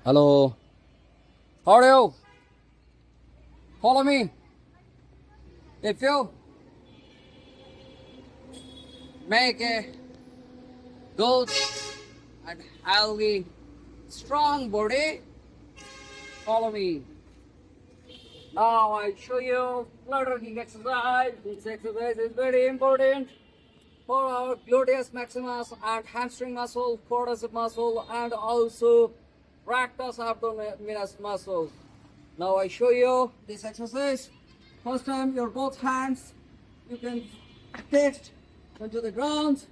Hello. How are you? Follow me. If you make a good and healthy, strong body, follow me. Now I show you flutter kick exercise. This exercise is very important for our gluteus maximus and hamstring muscle, quadricep muscle, and also rectus abdominis muscle. Now I show you this exercise. First time your both hands you can fixed onto the ground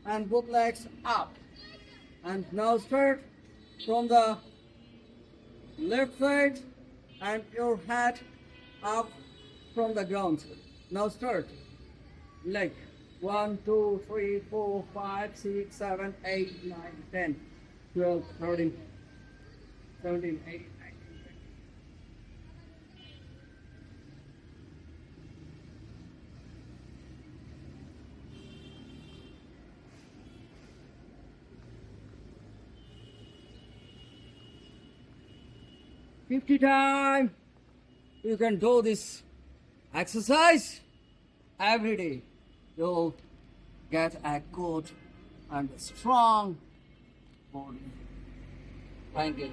and both legs up. And now start from the left side and your head up from the ground. Now start. Leg 1, 2, 3, 4, 5, 6, 7, 8, 9, 10, 12, 13, 17, 18, 19, 50 times. You can do this exercise every day. You'll get a good and strong body. Thank you.